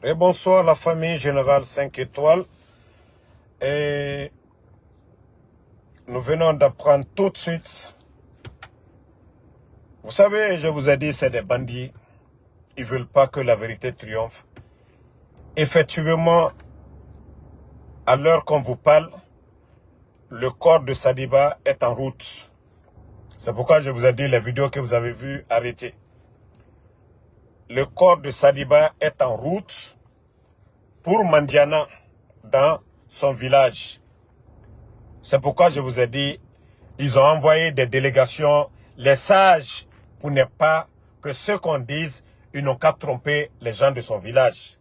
Et bonsoir la famille Générale 5 étoiles. Et nous venons d'apprendre tout de suite. Vous savez, je vous ai dit, c'est des bandits. Ils ne veulent pas que la vérité triomphe. Effectivement, à l'heure qu'on vous parle, le corps de Sadiba est en route. C'est pourquoi je vous ai dit les vidéos que vous avez vues, arrêtez. Le corps de Sadiba est en route pour Mandiana, dans son village. C'est pourquoi je vous ai dit, ils ont envoyé des délégations, les sages, pour ne pas que ceux qu'on dise, ils n'ont qu'à tromper les gens de son village.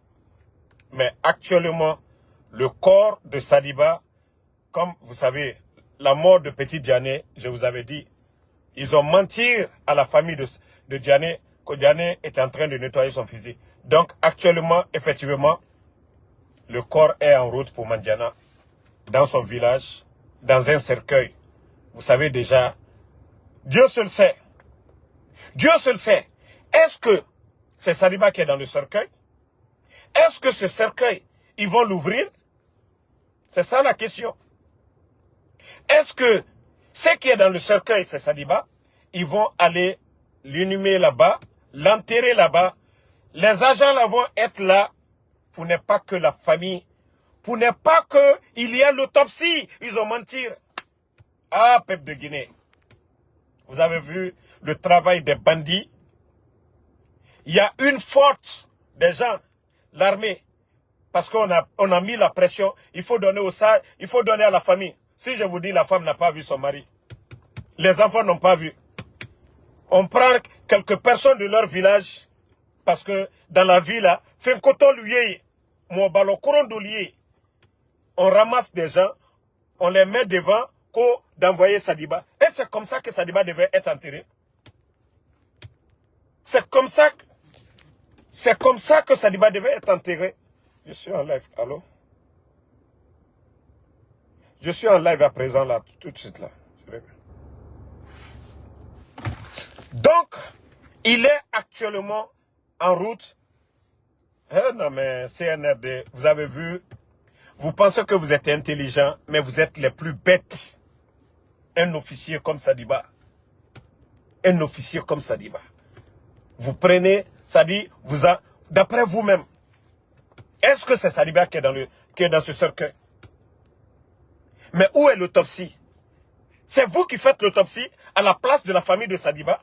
Mais actuellement, le corps de Sadiba, comme vous savez, la mort de Petit Diané, je vous avais dit, ils ont menti à la famille de Diané, que Diané était en train de nettoyer son physique. Donc actuellement, effectivement, le corps est en route pour Mandiana, dans son village, dans un cercueil. Vous savez déjà, Dieu seul sait. Dieu seul sait. Est-ce que c'est Sadiba qui est dans le cercueil? Est-ce que ce cercueil, ils vont l'ouvrir? C'est ça la question. Est-ce que ce qui est dans le cercueil, c'est Sadiba? Ils vont aller l'inhumer là-bas, l'enterrer là-bas. Les agents là vont être là pour ne pas que la famille, pour ne pas qu'il y ait l'autopsie. Ils ont menti. Ah, peuple de Guinée. Vous avez vu le travail des bandits. Il y a une faute des gens, l'armée, parce qu'on a mis la pression. Il faut donner au sage, il faut donner à la famille. Si je vous dis la femme n'a pas vu son mari, les enfants n'ont pas vu. On prend quelques personnes de leur village, parce que dans la ville, on ramasse des gens, on les met devant d'envoyer Sadiba. Et c'est comme ça que Sadiba devait être enterré. C'est comme ça que Sadiba devait être enterré. Je suis en live, allô? Je suis en live à présent là, tout de suite là. Donc, il est actuellement en route. Non mais CNRD, vous avez vu, vous pensez que vous êtes intelligent, mais vous êtes les plus bêtes. Un officier comme Sadiba. Un officier comme Sadiba. Vous prenez, ça dit, d'après vous-même, est-ce que c'est Sadiba qui est dans ce cercueil? Mais où est l'autopsie? C'est vous qui faites l'autopsie à la place de la famille de Sadiba?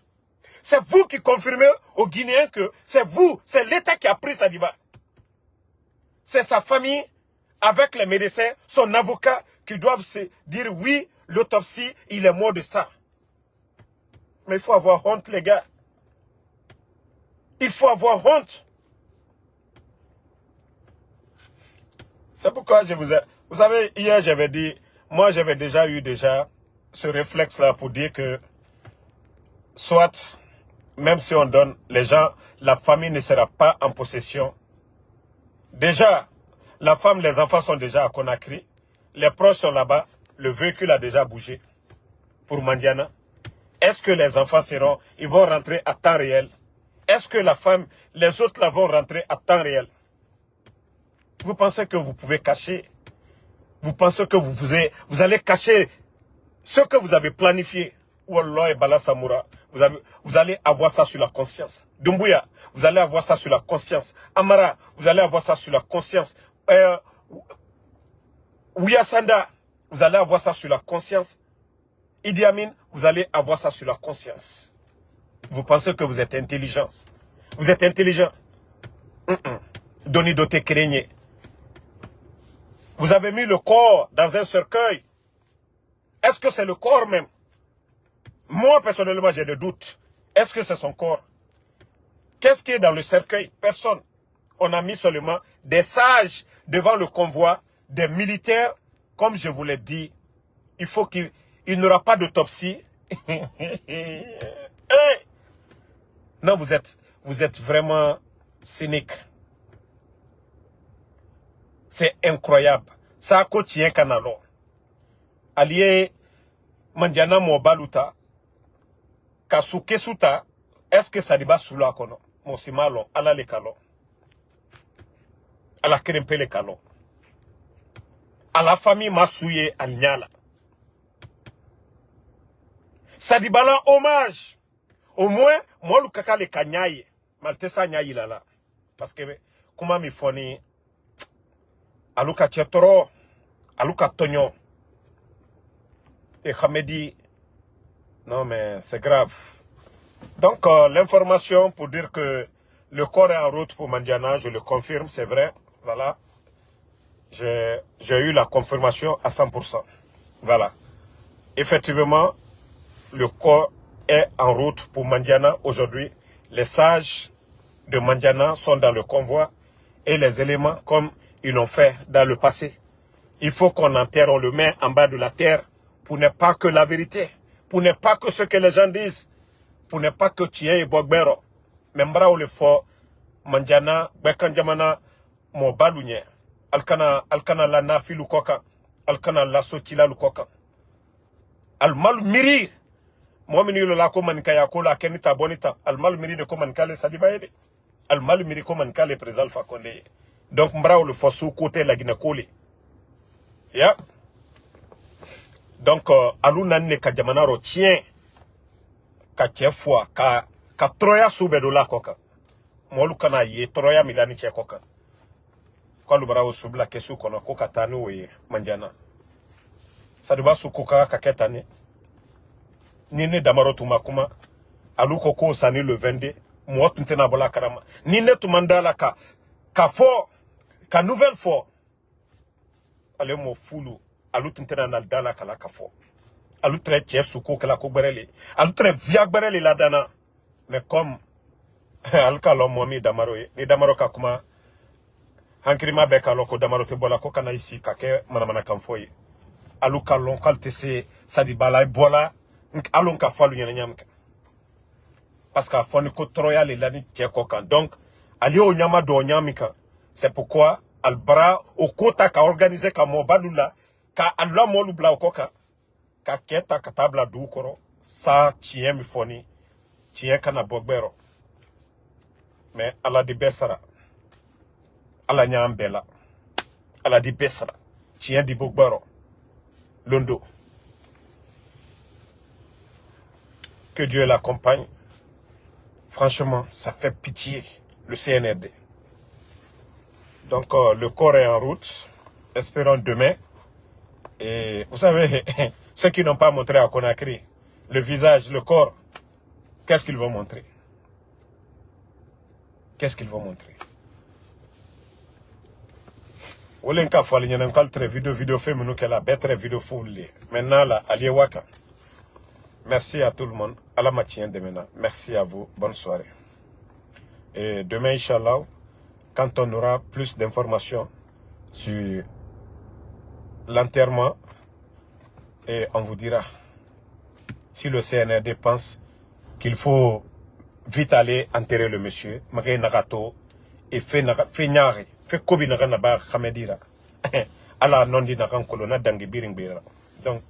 C'est vous qui confirmez aux Guinéens que c'est vous, c'est l'État qui a pris Sadiba. C'est sa famille, avec les médecins, son avocat, qui doivent se dire oui, l'autopsie, il est mort de ça. Mais il faut avoir honte, les gars. Il faut avoir honte. C'est pourquoi je vous ai... Vous savez, hier, j'avais dit... Moi, j'avais déjà eu ce réflexe-là pour dire que... Soit, même si on donne les gens, la famille ne sera pas en possession. Déjà, la femme, les enfants sont déjà à Conakry. Les proches sont là-bas. Le véhicule a déjà bougé pour Mandiana. Est-ce que les enfants ils vont rentrer à temps réel? Est-ce que la femme, les autres là vont rentrer à temps réel? Vous pensez que vous pouvez cacher? Vous pensez que vous allez cacher ce que vous avez planifié? Wallah et Bala Samoura, vous allez avoir ça sur la conscience. Doumbouya, vous allez avoir ça sur la conscience. Amara, vous allez avoir ça sur la conscience. Ouyasanda, vous allez avoir ça sur la conscience. Idi Amin, vous allez avoir ça sur la conscience. Vous pensez que vous êtes intelligent. Vous êtes intelligent. Doni doté craignez. Vous avez mis le corps dans un cercueil. Est-ce que c'est le corps même? Moi, personnellement, j'ai des doutes. Est-ce que c'est son corps? Qu'est-ce qui est dans le cercueil? Personne. On a mis seulement des sages devant le convoi, des militaires. Comme je vous l'ai dit, il faut qu'il n'aura pas d'autopsie. Non, vous êtes vraiment cynique. C'est incroyable. Ça a coûté un canalo. Allié Mandiana Mobaluta, Kasuke Suta, est-ce que Sadiba Sula kono? Mosimalo, ala le kalo. à la crempé les canons. À la famille Massouye à Niala. Sadibala hommage. Au moins, moi, le kaka le kanyaye. Maltesa nyayi là. Parce que, comment mi foni, aluka tchetoro, aluka tonyon. Et Khamedi, non mais c'est grave. Donc, l'information pour dire que le corps est en route pour Mandiana, je le confirme, c'est vrai. Voilà. J'ai eu la confirmation à 100%. Voilà. Effectivement, le corps est en route pour Mandiana aujourd'hui. Les sages de Mandiana sont dans le convoi et les éléments comme ils l'ont fait dans le passé. Il faut qu'on enterre, on le met en bas de la terre pour ne pas que la vérité, pour ne pas que ce que les gens disent, pour ne pas que Tien et Bogbero, membra ou le fort, Mandiana, Bekanjamana, mo balunye, alkana la nafi lukoka, alkana la sotila lukoka. Almal miri, moi mini le la ko mankaya ko la kenita bonita, almal miri de ko mankale sadibaede, almal miri ko mankale président Alpha Condé. Donc mbra ou le fort sous côté la Guinée-Koli. Yeah. Donc, alou nanne ka jamana ro tien ka chefwa ka troya subedola koka. Molu kana ye troya milani che koka. Kwa lubara usubla kesu kono koka tanu we Mandiana. Saduba su koka ka ketani. Nine damaro tumakuma. Alou koko sani le 22. Mouot ntena bola karama. Nine tumandala ka fo, ka nouvelle fo. Ale mo fulu. Alou tintena naldala kala kafo. Alou tre tche suko kala kogberele. Alou tre viagberele la dana. Mais comme alka lo momi damaro ni damaro kakuma hankirima beka loko damaro ke bola ko kana isi kake manamana kamfoyi. Alou kalon kaltese sadibala bola alon ka falu nyana nyamka. Parce que foni ko troya le lani tche kokan. Donc ali o nyama do nyamika. C'est pourquoi albra au kota ka organiser ka mobalula ka alwa molu bla okoka ka keta katabla du koro sa tien mi foni tien kana bogbero mais ala di besara ala nyambela ala di besara tien di bogbero londo. Que Dieu l'accompagne. Franchement, ça fait pitié le CNRD. Donc le corps est en route. Espérons demain. Et vous savez, ceux qui n'ont pas montré à Conakry, le visage, le corps, qu'est-ce qu'ils vont montrer? Qu'est-ce qu'ils vont montrer? Maintenant, là, Aliewaka. Merci à tout le monde. À la matinée de maintenant. Merci à vous. Bonne soirée. Et demain, Inch'Allah, quand on aura plus d'informations sur l'enterrement, et on vous dira si le CNRD pense qu'il faut vite aller enterrer le monsieur, Magay Nagato, et fait nyari, fait kobi naganaba Khamedira, ala nondi nagan kolona dangi biringbira. Donc,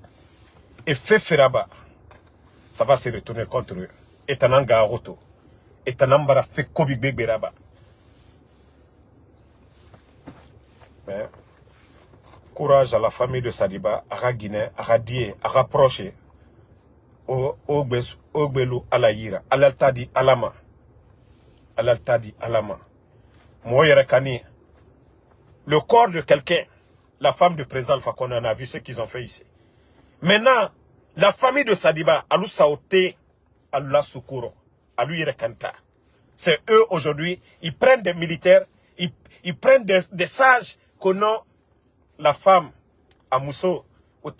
et fait feraba, ça va se retourner contre eux. Et tananga roto, et tanambara fait kobi beberaba. Mais, courage à la famille de Sadiba, à Guinée, à Dié, à rapprocher au Gbelu Alayira, à l'Altadi Alama. À l'Altadi Alama. Moyerekani, le corps de quelqu'un, la femme du président Alpha Condé, on a vu ce qu'ils ont fait ici. Maintenant, la famille de Sadiba, Alou Saoté, Alou Soukuro, Alou Yerekanta. C'est eux aujourd'hui, ils prennent des militaires, ils prennent des sages qu'on a. La femme à Mousso, au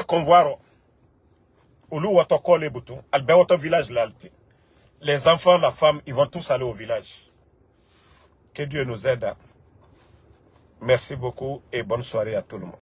convoi, au loup autocol les boutons, albert auto village l'alté. Les enfants, la femme, ils vont tous aller au village. Que Dieu nous aide. Merci beaucoup et bonne soirée à tout le monde.